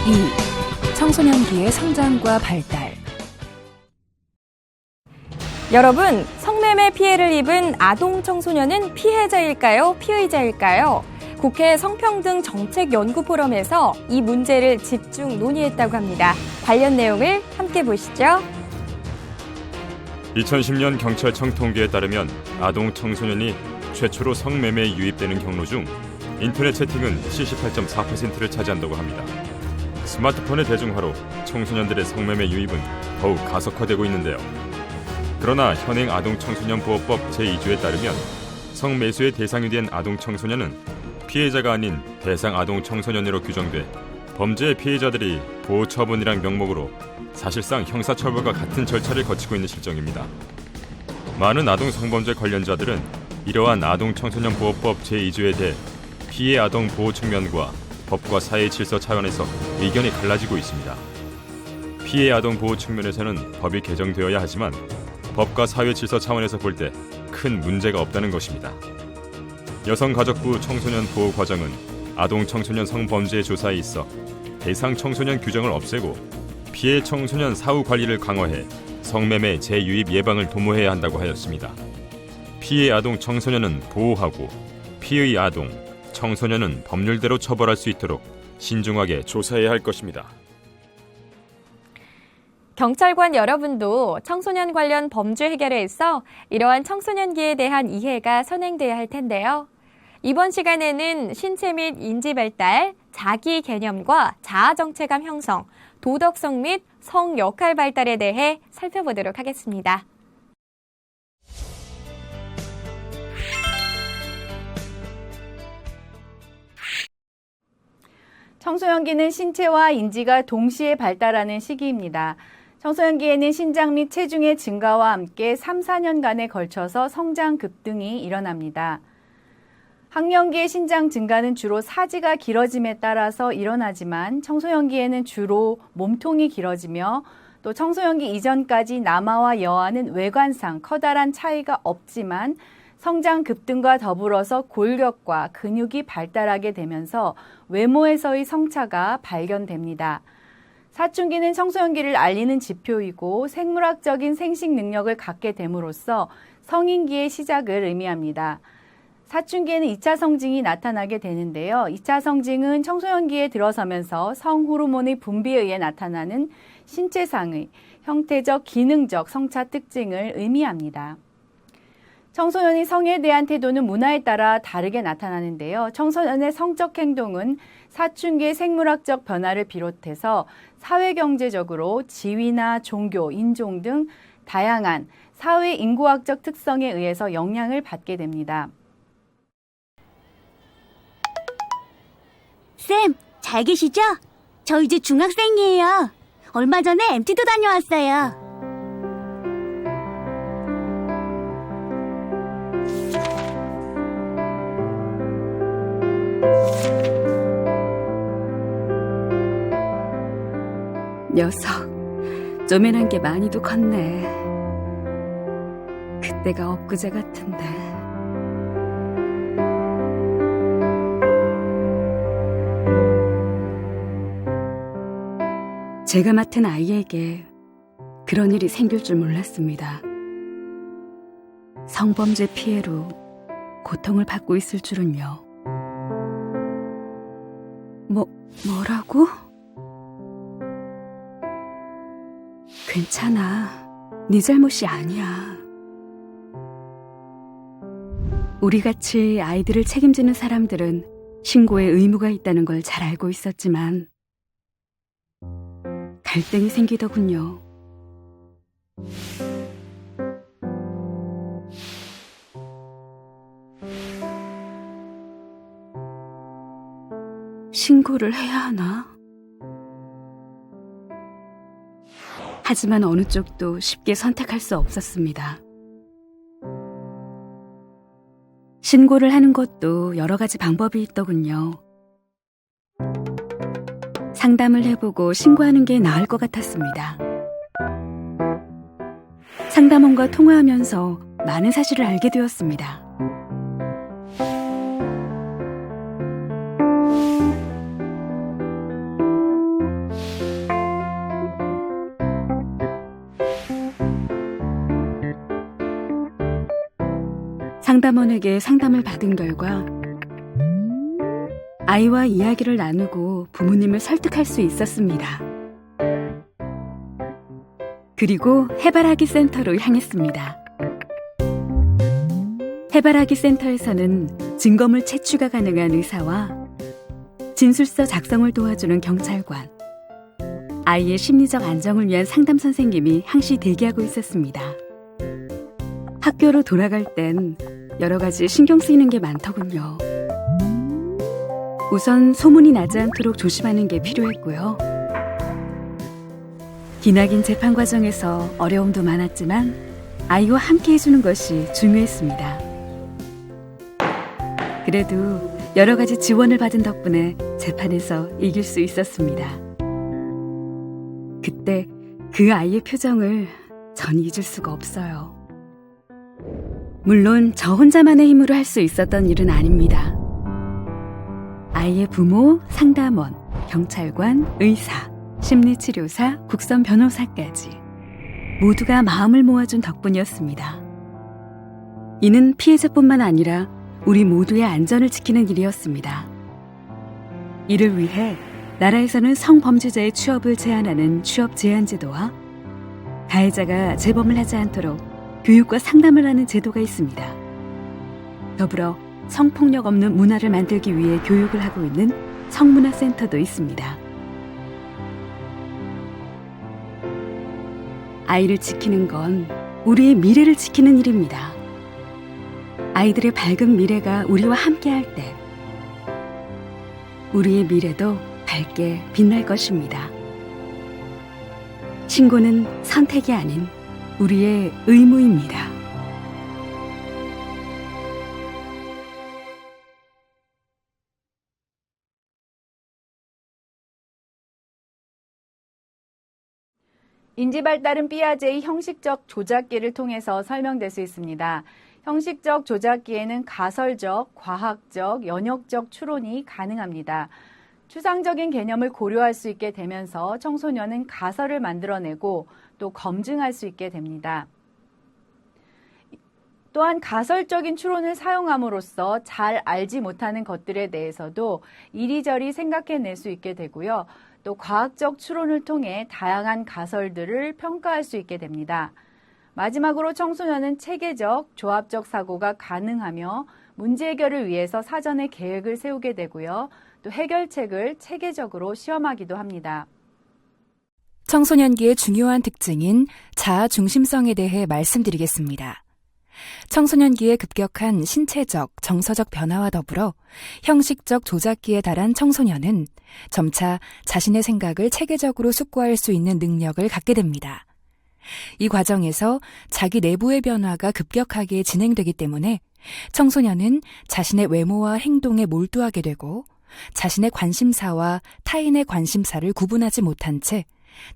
2. 청소년기의 성장과 발달. 여러분, 성매매 피해를 입은 아동 청소년은 피해자일까요? 피의자일까요? 국회 성평등 정책연구포럼에서 이 문제를 집중 논의했다고 합니다. 관련 내용을 함께 보시죠. 2010년 경찰청 통계에 따르면 아동 청소년이 최초로 성매매에 유입되는 경로 중 인터넷 채팅은 78.4%를 차지한다고 합니다. 스마트폰의 대중화로 청소년들의 성매매 유입은 더욱 가속화되고 있는데요. 그러나 현행 아동청소년보호법 제2조에 따르면 성매수의 대상이 된 아동청소년은 피해자가 아닌 대상 아동청소년으로 규정돼 범죄의 피해자들이 보호처분이란 명목으로 사실상 형사처벌과 같은 절차를 거치고 있는 실정입니다. 많은 아동 성범죄 관련자들은 이러한 아동청소년보호법 제2조에 대해 피해 아동 보호 측면과 법과 사회 질서 차원에서 의견이 갈라지고 있습니다. 피해 아동 보호 측면에서는 법이 개정되어야 하지만 법과 사회 질서 차원에서 볼 때 큰 문제가 없다는 것입니다. 여성가족부 청소년 보호 과정은 아동 청소년 성범죄 조사에 있어 대상 청소년 규정을 없애고 피해 청소년 사후 관리를 강화해 성매매 재유입 예방을 도모해야 한다고 하였습니다. 피해 아동 청소년은 보호하고 피의 아동, 청소년은 법률대로 처벌할 수 있도록 신중하게 조사해야 할 것입니다. 경찰관 여러분도 청소년 관련 범죄 해결에 있어 이러한 청소년기에 대한 이해가 선행돼야 할 텐데요. 이번 시간에는 신체 및 인지 발달, 자기 개념과 자아 정체감 형성, 도덕성 및 성 역할 발달에 대해 살펴보도록 하겠습니다. 청소년기는 신체와 인지가 동시에 발달하는 시기입니다. 청소년기에는 신장 및 체중의 증가와 함께 3, 4년간에 걸쳐서 성장 급등이 일어납니다. 학령기의 신장 증가는 주로 사지가 길어짐에 따라서 일어나지만 청소년기에는 주로 몸통이 길어지며 또 청소년기 이전까지 남아와 여아는 외관상 커다란 차이가 없지만 성장 급등과 더불어서 골격과 근육이 발달하게 되면서 외모에서의 성차가 발견됩니다. 사춘기는 청소년기를 알리는 지표이고 생물학적인 생식 능력을 갖게 됨으로써 성인기의 시작을 의미합니다. 사춘기에는 2차 성징이 나타나게 되는데요. 2차 성징은 청소년기에 들어서면서 성호르몬의 분비에 의해 나타나는 신체상의 형태적, 기능적 성차 특징을 의미합니다. 청소년의 성에 대한 태도는 문화에 따라 다르게 나타나는데요. 청소년의 성적 행동은 사춘기의 생물학적 변화를 비롯해서 사회경제적으로 지위나 종교, 인종 등 다양한 사회 인구학적 특성에 의해서 영향을 받게 됩니다. 쌤, 잘 계시죠? 저 이제 중학생이에요. 얼마 전에 MT도 다녀왔어요. 녀석, 쪼맨한 게 많이도 컸네. 그때가 엊그제 같은데. 제가 맡은 아이에게 그런 일이 생길 줄 몰랐습니다. 성범죄 피해로 고통을 받고 있을 줄은요. 뭐라고? 괜찮아. 네 잘못이 아니야. 우리같이 아이들을 책임지는 사람들은 신고에 의무가 있다는 걸 잘 알고 있었지만 갈등이 생기더군요. 신고를 해야 하나? 하지만 어느 쪽도 쉽게 선택할 수 없었습니다. 신고를 하는 것도 여러 가지 방법이 있더군요. 상담을 해보고 신고하는 게 나을 것 같았습니다. 상담원과 통화하면서 많은 사실을 알게 되었습니다. 상담원에게 상담을 받은 결과 아이와 이야기를 나누고 부모님을 설득할 수 있었습니다. 그리고 해바라기 센터로 향했습니다. 해바라기 센터에서는 증거물 채취가 가능한 의사와 진술서 작성을 도와주는 경찰관, 아이의 심리적 안정을 위한 상담 선생님이 항시 대기하고 있었습니다. 학교로 돌아갈 땐 여러 가지 신경 쓰이는 게 많더군요. 우선 소문이 나지 않도록 조심하는 게 필요했고요. 기나긴 재판 과정에서 어려움도 많았지만 아이와 함께 해주는 것이 중요했습니다. 그래도 여러 가지 지원을 받은 덕분에 재판에서 이길 수 있었습니다. 그때 그 아이의 표정을 전 잊을 수가 없어요. 물론 저 혼자만의 힘으로 할 수 있었던 일은 아닙니다. 아이의 부모, 상담원, 경찰관, 의사, 심리치료사, 국선 변호사까지 모두가 마음을 모아준 덕분이었습니다. 이는 피해자뿐만 아니라 우리 모두의 안전을 지키는 일이었습니다. 이를 위해 나라에서는 성범죄자의 취업을 제한하는 취업 제한 제도와 가해자가 재범을 하지 않도록 교육과 상담을 하는 제도가 있습니다. 더불어 성폭력 없는 문화를 만들기 위해 교육을 하고 있는 성문화센터도 있습니다. 아이를 지키는 건 우리의 미래를 지키는 일입니다. 아이들의 밝은 미래가 우리와 함께할 때 우리의 미래도 밝게 빛날 것입니다. 신고는 선택이 아닌 우리의 의무입니다. 인지발달은 피아제의 형식적 조작기를 통해서 설명될 수 있습니다. 형식적 조작기에는 가설적, 과학적, 연역적 추론이 가능합니다. 추상적인 개념을 고려할 수 있게 되면서 청소년은 가설을 만들어내고 또 검증할 수 있게 됩니다. 또한 가설적인 추론을 사용함으로써 잘 알지 못하는 것들에 대해서도 이리저리 생각해낼 수 있게 되고요. 또 과학적 추론을 통해 다양한 가설들을 평가할 수 있게 됩니다. 마지막으로 청소년은 체계적, 조합적 사고가 가능하며 문제 해결을 위해서 사전에 계획을 세우게 되고요. 또 해결책을 체계적으로 시험하기도 합니다. 청소년기의 중요한 특징인 자아 중심성에 대해 말씀드리겠습니다. 청소년기의 급격한 신체적, 정서적 변화와 더불어 형식적 조작기에 달한 청소년은 점차 자신의 생각을 체계적으로 숙고할 수 있는 능력을 갖게 됩니다. 이 과정에서 자기 내부의 변화가 급격하게 진행되기 때문에 청소년은 자신의 외모와 행동에 몰두하게 되고 자신의 관심사와 타인의 관심사를 구분하지 못한 채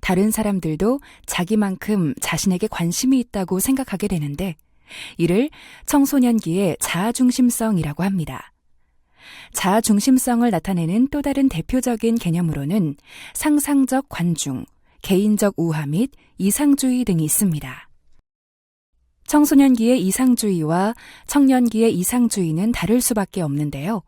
다른 사람들도 자기만큼 자신에게 관심이 있다고 생각하게 되는데 이를 청소년기의 자아중심성이라고 합니다. 자아중심성을 나타내는 또 다른 대표적인 개념으로는 상상적 관중, 개인적 우화 및 이상주의 등이 있습니다. 청소년기의 이상주의와 청년기의 이상주의는 다를 수밖에 없는데요.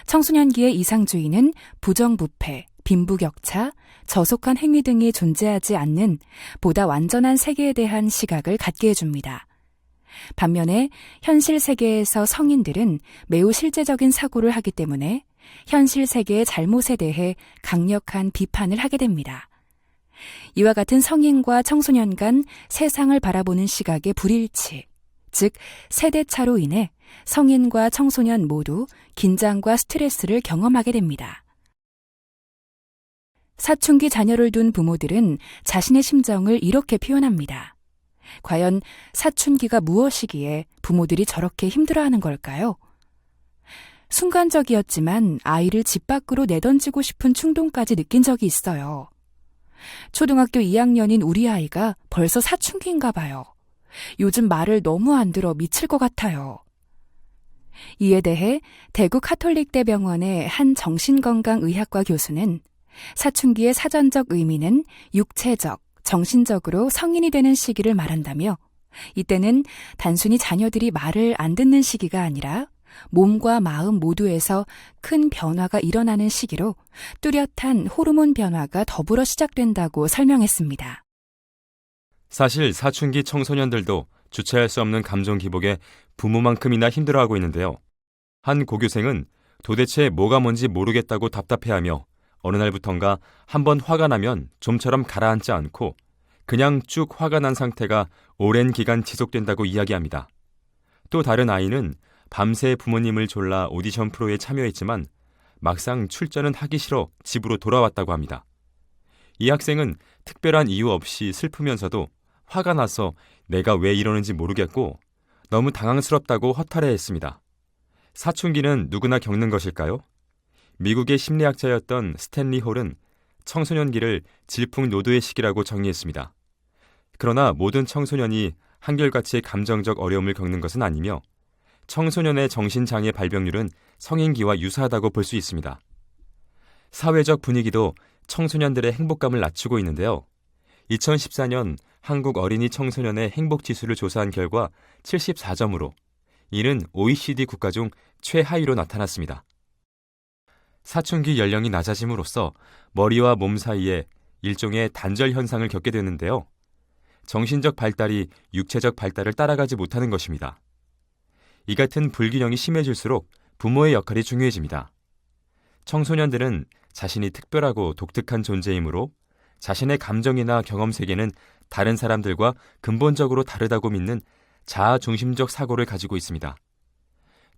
청소년기의 이상주의는 부정부패, 빈부격차, 저속한 행위 등이 존재하지 않는 보다 완전한 세계에 대한 시각을 갖게 해줍니다. 반면에 현실 세계에서 성인들은 매우 실제적인 사고를 하기 때문에 현실 세계의 잘못에 대해 강력한 비판을 하게 됩니다. 이와 같은 성인과 청소년 간 세상을 바라보는 시각의 불일치, 즉 세대차로 인해 성인과 청소년 모두 긴장과 스트레스를 경험하게 됩니다. 사춘기 자녀를 둔 부모들은 자신의 심정을 이렇게 표현합니다. 과연 사춘기가 무엇이기에 부모들이 저렇게 힘들어하는 걸까요? 순간적이었지만 아이를 집 밖으로 내던지고 싶은 충동까지 느낀 적이 있어요. 초등학교 2학년인 우리 아이가 벌써 사춘기인가 봐요. 요즘 말을 너무 안 들어 미칠 것 같아요. 이에 대해 대구 카톨릭대병원의 한 정신건강의학과 교수는 사춘기의 사전적 의미는 육체적, 정신적으로 성인이 되는 시기를 말한다며 이때는 단순히 자녀들이 말을 안 듣는 시기가 아니라 몸과 마음 모두에서 큰 변화가 일어나는 시기로 뚜렷한 호르몬 변화가 더불어 시작된다고 설명했습니다. 사실 사춘기 청소년들도 주체할 수 없는 감정 기복에 부모만큼이나 힘들어하고 있는데요. 한 고교생은 도대체 뭐가 뭔지 모르겠다고 답답해하며 어느 날부턴가 한번 화가 나면 좀처럼 가라앉지 않고 그냥 쭉 화가 난 상태가 오랜 기간 지속된다고 이야기합니다. 또 다른 아이는 밤새 부모님을 졸라 오디션 프로에 참여했지만 막상 출전은 하기 싫어 집으로 돌아왔다고 합니다. 이 학생은 특별한 이유 없이 슬프면서도 화가 나서 내가 왜 이러는지 모르겠고 너무 당황스럽다고 허탈해했습니다. 사춘기는 누구나 겪는 것일까요? 미국의 심리학자였던 스탠리 홀은 청소년기를 질풍노도의 시기라고 정의했습니다. 그러나 모든 청소년이 한결같이 감정적 어려움을 겪는 것은 아니며 청소년의 정신장애 발병률은 성인기와 유사하다고 볼 수 있습니다. 사회적 분위기도 청소년들의 행복감을 낮추고 있는데요. 2014년 한국 어린이 청소년의 행복지수를 조사한 결과 74점으로 이는 OECD 국가 중 최하위로 나타났습니다. 사춘기 연령이 낮아짐으로써 머리와 몸 사이에 일종의 단절 현상을 겪게 되는데요. 정신적 발달이 육체적 발달을 따라가지 못하는 것입니다. 이 같은 불균형이 심해질수록 부모의 역할이 중요해집니다. 청소년들은 자신이 특별하고 독특한 존재이므로 자신의 감정이나 경험 세계는 다른 사람들과 근본적으로 다르다고 믿는 자아중심적 사고를 가지고 있습니다.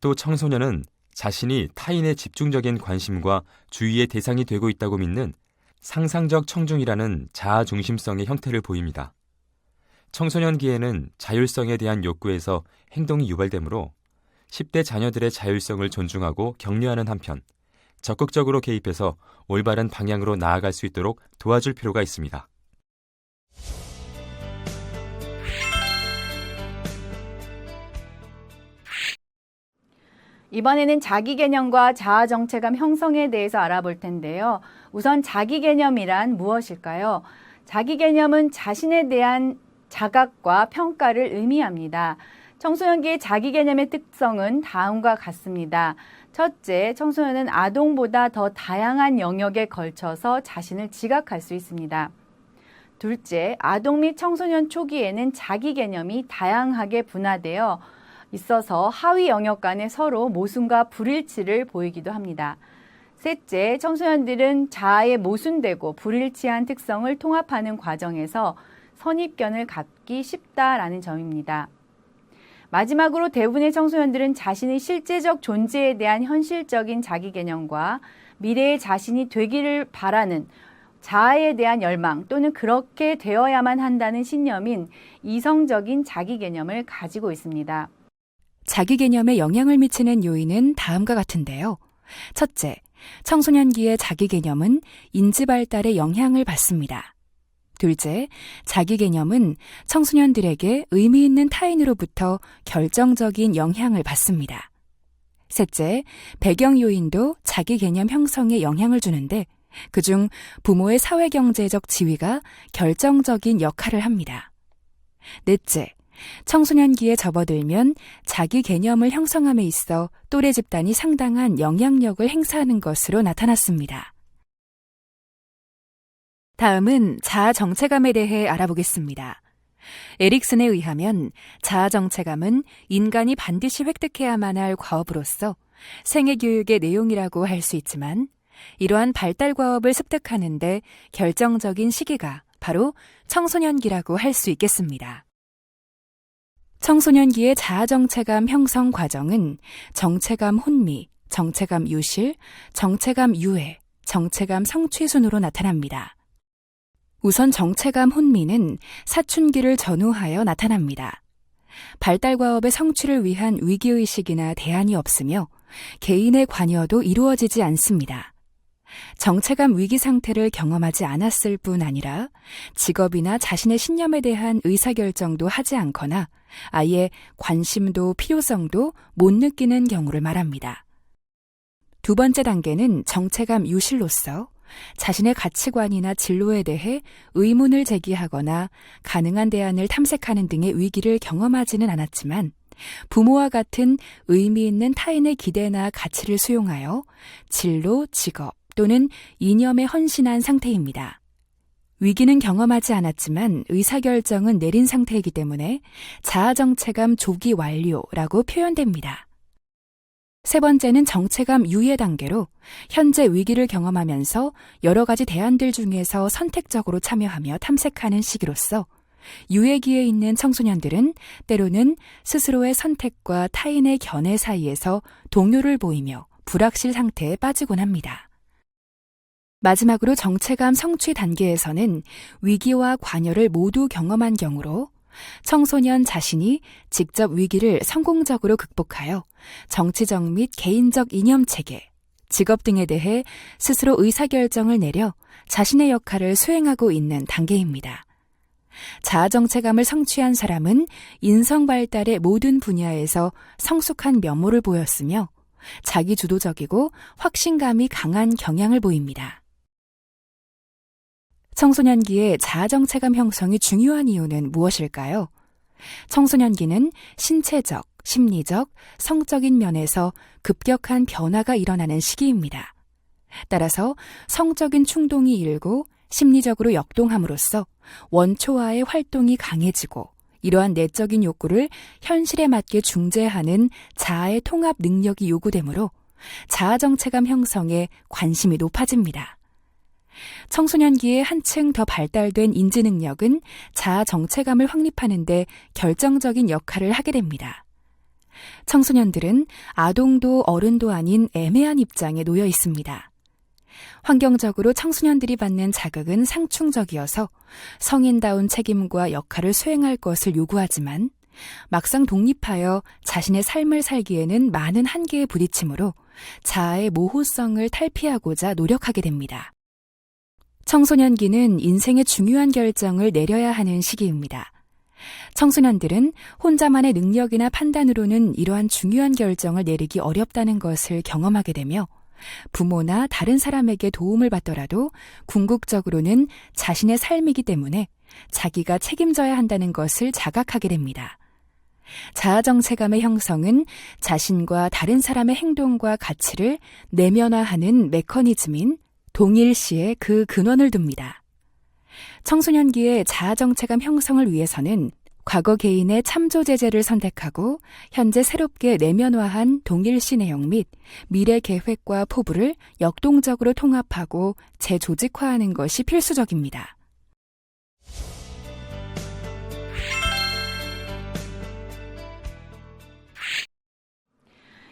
또 청소년은 자신이 타인의 집중적인 관심과 주의의 대상이 되고 있다고 믿는 상상적 청중이라는 자아중심성의 형태를 보입니다. 청소년기에는 자율성에 대한 욕구에서 행동이 유발되므로 10대 자녀들의 자율성을 존중하고 격려하는 한편 적극적으로 개입해서 올바른 방향으로 나아갈 수 있도록 도와줄 필요가 있습니다. 이번에는 자기 개념과 자아 정체감 형성에 대해서 알아볼 텐데요. 우선 자기 개념이란 무엇일까요? 자기 개념은 자신에 대한 자각과 평가를 의미합니다. 청소년기의 자기 개념의 특성은 다음과 같습니다. 첫째, 청소년은 아동보다 더 다양한 영역에 걸쳐서 자신을 지각할 수 있습니다. 둘째, 아동 및 청소년 초기에는 자기 개념이 다양하게 분화되어 있어서 하위 영역 간에 서로 모순과 불일치를 보이기도 합니다. 셋째, 청소년들은 자아에 모순되고 불일치한 특성을 통합하는 과정에서 선입견을 갖기 쉽다라는 점입니다. 마지막으로 대부분의 청소년들은 자신의 실제적 존재에 대한 현실적인 자기 개념과 미래의 자신이 되기를 바라는 자아에 대한 열망 또는 그렇게 되어야만 한다는 신념인 이성적인 자기 개념을 가지고 있습니다. 자기 개념에 영향을 미치는 요인은 다음과 같은데요. 첫째, 청소년기의 자기 개념은 인지 발달에 영향을 받습니다. 둘째, 자기 개념은 청소년들에게 의미 있는 타인으로부터 결정적인 영향을 받습니다. 셋째, 배경 요인도 자기 개념 형성에 영향을 주는데 그중 부모의 사회경제적 지위가 결정적인 역할을 합니다. 넷째, 청소년기에 접어들면 자기 개념을 형성함에 있어 또래 집단이 상당한 영향력을 행사하는 것으로 나타났습니다. 다음은 자아 정체감에 대해 알아보겠습니다. 에릭슨에 의하면 자아 정체감은 인간이 반드시 획득해야만 할 과업으로서 생애 교육의 내용이라고 할 수 있지만 이러한 발달 과업을 습득하는 데 결정적인 시기가 바로 청소년기라고 할 수 있겠습니다. 청소년기의 자아 정체감 형성 과정은 정체감 혼미, 정체감 유실, 정체감 유해, 정체감 성취 순으로 나타납니다. 우선 정체감 혼미는 사춘기를 전후하여 나타납니다. 발달 과업의 성취를 위한 위기의식이나 대안이 없으며 개인의 관여도 이루어지지 않습니다. 정체감 위기 상태를 경험하지 않았을 뿐 아니라 직업이나 자신의 신념에 대한 의사결정도 하지 않거나 아예 관심도 필요성도 못 느끼는 경우를 말합니다. 두 번째 단계는 정체감 유실로서 자신의 가치관이나 진로에 대해 의문을 제기하거나 가능한 대안을 탐색하는 등의 위기를 경험하지는 않았지만 부모와 같은 의미 있는 타인의 기대나 가치를 수용하여 진로, 직업 또는 이념에 헌신한 상태입니다. 위기는 경험하지 않았지만 의사결정은 내린 상태이기 때문에 자아정체감 조기 완료라고 표현됩니다. 세 번째는 정체감 유예 단계로 현재 위기를 경험하면서 여러 가지 대안들 중에서 선택적으로 참여하며 탐색하는 시기로서 유예기에 있는 청소년들은 때로는 스스로의 선택과 타인의 견해 사이에서 동요를 보이며 불확실 상태에 빠지곤 합니다. 마지막으로 정체감 성취 단계에서는 위기와 관여를 모두 경험한 경우로 청소년 자신이 직접 위기를 성공적으로 극복하여 정치적 및 개인적 이념체계, 직업 등에 대해 스스로 의사결정을 내려 자신의 역할을 수행하고 있는 단계입니다. 자아정체감을 성취한 사람은 인성발달의 모든 분야에서 성숙한 면모를 보였으며 자기주도적이고 확신감이 강한 경향을 보입니다. 청소년기의 자아정체감 형성이 중요한 이유는 무엇일까요? 청소년기는 신체적, 심리적, 성적인 면에서 급격한 변화가 일어나는 시기입니다. 따라서 성적인 충동이 일고 심리적으로 역동함으로써 원초와의 활동이 강해지고 이러한 내적인 욕구를 현실에 맞게 중재하는 자아의 통합 능력이 요구되므로 자아정체감 형성에 관심이 높아집니다. 청소년기에 한층 더 발달된 인지 능력은 자아 정체감을 확립하는 데 결정적인 역할을 하게 됩니다. 청소년들은 아동도 어른도 아닌 애매한 입장에 놓여 있습니다. 환경적으로 청소년들이 받는 자극은 상충적이어서 성인다운 책임과 역할을 수행할 것을 요구하지만 막상 독립하여 자신의 삶을 살기에는 많은 한계에 부딪히므로 자아의 모호성을 탈피하고자 노력하게 됩니다. 청소년기는 인생의 중요한 결정을 내려야 하는 시기입니다. 청소년들은 혼자만의 능력이나 판단으로는 이러한 중요한 결정을 내리기 어렵다는 것을 경험하게 되며 부모나 다른 사람에게 도움을 받더라도 궁극적으로는 자신의 삶이기 때문에 자기가 책임져야 한다는 것을 자각하게 됩니다. 자아정체감의 형성은 자신과 다른 사람의 행동과 가치를 내면화하는 메커니즘인 동일시에 그 근원을 둡니다. 청소년기의 자아정체감 형성을 위해서는 과거 개인의 참조제재를 선택하고 현재 새롭게 내면화한 동일시 내용 및 미래 계획과 포부를 역동적으로 통합하고 재조직화하는 것이 필수적입니다.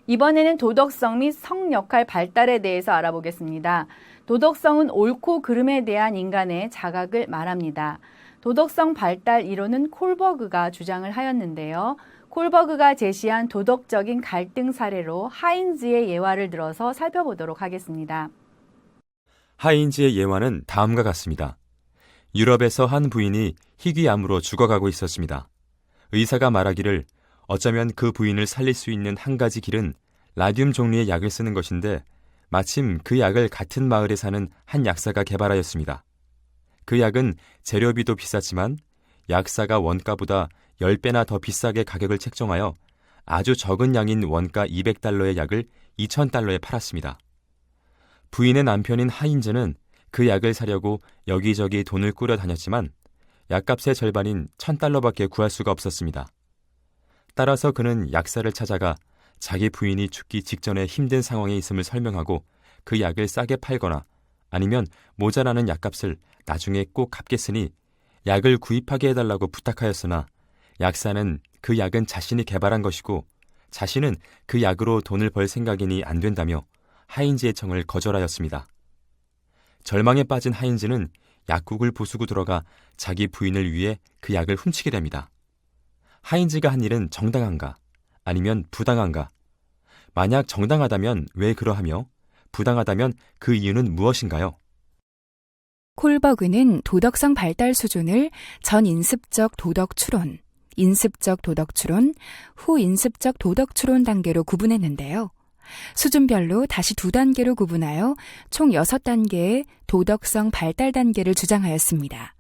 이번에는 도덕성 및 성 역할 발달에 대해서 알아보겠습니다. 도덕성은 옳고 그름에 대한 인간의 자각을 말합니다. 도덕성 발달 이론은 콜버그가 주장을 하였는데요. 콜버그가 제시한 도덕적인 갈등 사례로 하인즈의 예화를 들어서 살펴보도록 하겠습니다. 하인즈의 예화는 다음과 같습니다. 유럽에서 한 부인이 희귀암으로 죽어가고 있었습니다. 의사가 말하기를 어쩌면 그 부인을 살릴 수 있는 한 가지 길은 라듐 종류의 약을 쓰는 것인데 마침 그 약을 같은 마을에 사는 한 약사가 개발하였습니다. 그 약은 재료비도 비쌌지만 약사가 원가보다 10배나 더 비싸게 가격을 책정하여 아주 적은 양인 원가 200달러의 약을 2000달러에 팔았습니다. 부인의 남편인 하인즈는 그 약을 사려고 여기저기 돈을 꾸려 다녔지만 약값의 절반인 1000달러밖에 구할 수가 없었습니다. 따라서 그는 약사를 찾아가 자기 부인이 죽기 직전에 힘든 상황에 있음을 설명하고 그 약을 싸게 팔거나 아니면 모자라는 약값을 나중에 꼭 갚겠으니 약을 구입하게 해달라고 부탁하였으나 약사는 그 약은 자신이 개발한 것이고 자신은 그 약으로 돈을 벌 생각이니 안 된다며 하인즈의 청을 거절하였습니다. 절망에 빠진 하인즈는 약국을 부수고 들어가 자기 부인을 위해 그 약을 훔치게 됩니다. 하인즈가 한 일은 정당한가? 아니면 부당한가? 만약 정당하다면 왜 그러하며 부당하다면 그 이유는 무엇인가요? 콜버그는 도덕성 발달 수준을 전인습적 도덕 추론, 인습적 도덕 추론, 후인습적 도덕 추론 단계로 구분했는데요. 수준별로 다시 2단계로 구분하여 총 6단계의 도덕성 발달 단계를 주장하였습니다.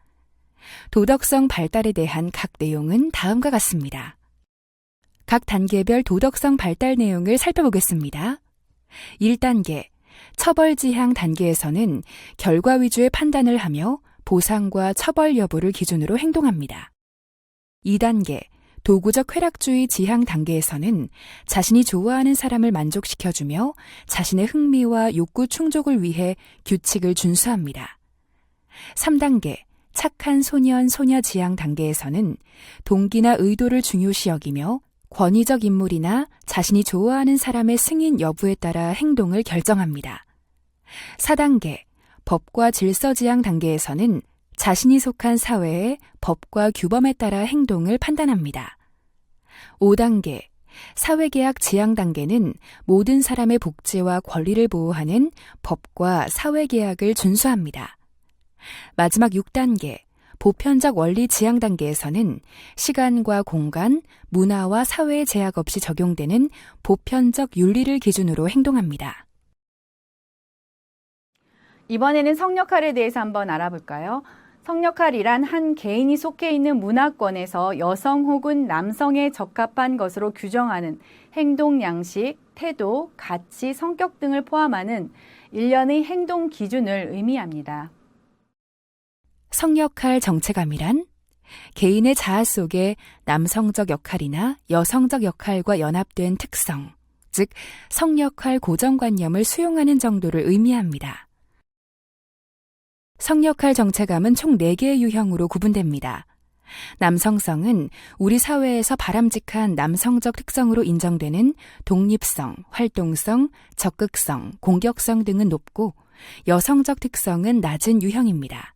도덕성 발달에 대한 각 내용은 다음과 같습니다. 각 단계별 도덕성 발달 내용을 살펴보겠습니다. 1단계, 처벌지향 단계에서는 결과 위주의 판단을 하며 보상과 처벌 여부를 기준으로 행동합니다. 2단계, 도구적 쾌락주의 지향 단계에서는 자신이 좋아하는 사람을 만족시켜주며 자신의 흥미와 욕구 충족을 위해 규칙을 준수합니다. 3단계, 착한 소년, 소녀 지향 단계에서는 동기나 의도를 중요시 여기며 권위적 인물이나 자신이 좋아하는 사람의 승인 여부에 따라 행동을 결정합니다. 4단계, 법과 질서 지향 단계에서는 자신이 속한 사회의 법과 규범에 따라 행동을 판단합니다. 5단계, 사회계약 지향 단계는 모든 사람의 복지와 권리를 보호하는 법과 사회계약을 준수합니다. 마지막 6단계, 보편적 원리 지향 단계에서는 시간과 공간, 문화와 사회의 제약 없이 적용되는 보편적 윤리를 기준으로 행동합니다. 이번에는 성역할에 대해서 한번 알아볼까요? 성역할이란 한 개인이 속해 있는 문화권에서 여성 혹은 남성에 적합한 것으로 규정하는 행동 양식, 태도, 가치, 성격 등을 포함하는 일련의 행동 기준을 의미합니다. 성역할 정체감이란 개인의 자아 속에 남성적 역할이나 여성적 역할과 연합된 특성, 즉 성역할 고정관념을 수용하는 정도를 의미합니다. 성역할 정체감은 총 4개의 유형으로 구분됩니다. 남성성은 우리 사회에서 바람직한 남성적 특성으로 인정되는 독립성, 활동성, 적극성, 공격성 등은 높고 여성적 특성은 낮은 유형입니다.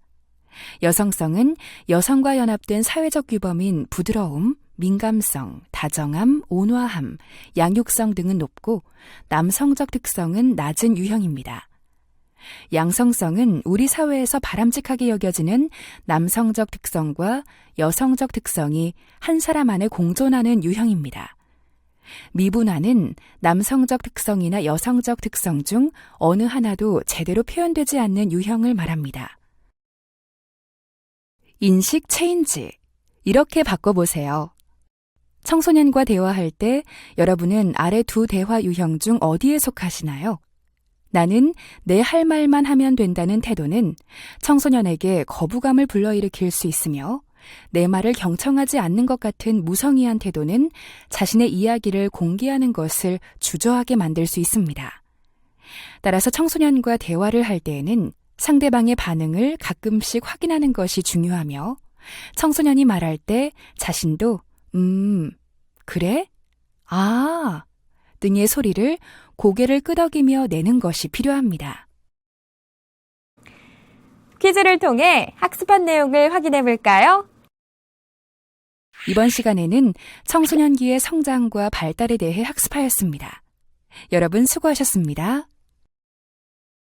여성성은 여성과 연합된 사회적 규범인 부드러움, 민감성, 다정함, 온화함, 양육성 등은 높고 남성적 특성은 낮은 유형입니다. 양성성은 우리 사회에서 바람직하게 여겨지는 남성적 특성과 여성적 특성이 한 사람 안에 공존하는 유형입니다. 미분화는 남성적 특성이나 여성적 특성 중 어느 하나도 제대로 표현되지 않는 유형을 말합니다. 인식 체인지. 이렇게 바꿔보세요. 청소년과 대화할 때 여러분은 아래 2 대화 유형 중 어디에 속하시나요? 나는 내 할 말만 하면 된다는 태도는 청소년에게 거부감을 불러일으킬 수 있으며 내 말을 경청하지 않는 것 같은 무성의한 태도는 자신의 이야기를 공개하는 것을 주저하게 만들 수 있습니다. 따라서 청소년과 대화를 할 때에는 상대방의 반응을 가끔씩 확인하는 것이 중요하며 청소년이 말할 때 자신도 그래? 아 등의 소리를 고개를 끄덕이며 내는 것이 필요합니다. 퀴즈를 통해 학습한 내용을 확인해 볼까요? 이번 시간에는 청소년기의 성장과 발달에 대해 학습하였습니다. 여러분 수고하셨습니다.